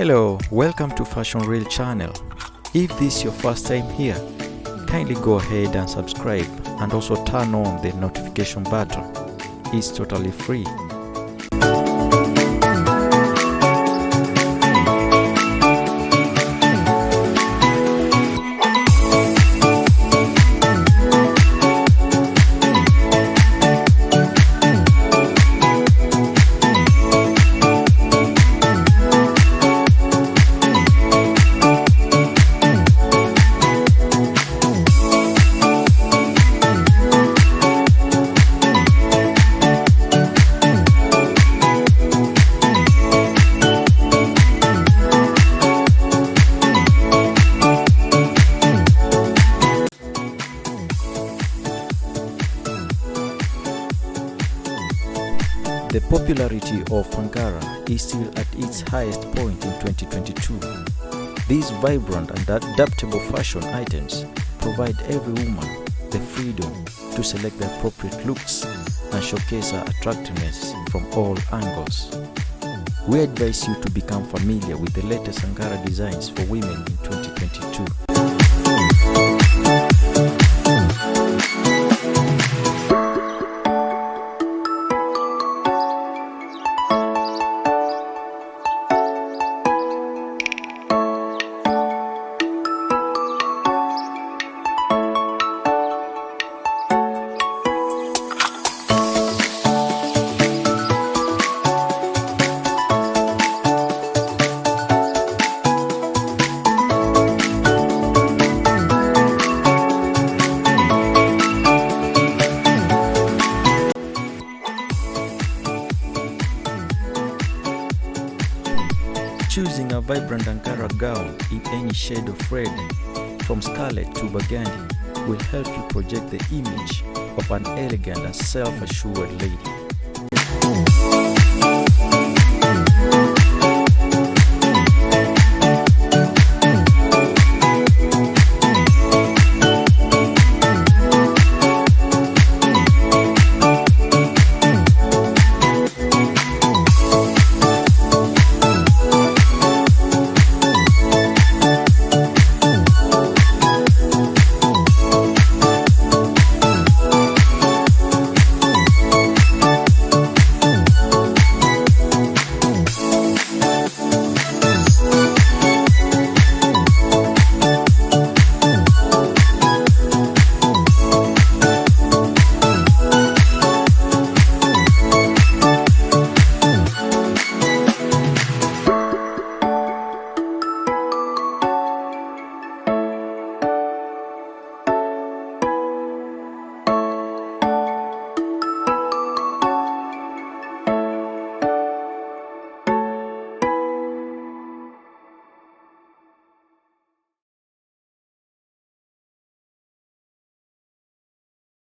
Hello, welcome to Fashion Reel channel. If this is your first time here, kindly go ahead and subscribe and also turn on the notification button. It's totally free. The popularity of Ankara is still at its highest point in 2022. These vibrant and adaptable fashion items provide every woman the freedom to select the appropriate looks and showcase her attractiveness from all angles. We advise you to become familiar with the latest Ankara designs for women in 2022. Choosing a vibrant Ankara gown in any shade of red, from scarlet to burgundy, will help you project the image of an elegant and self-assured lady.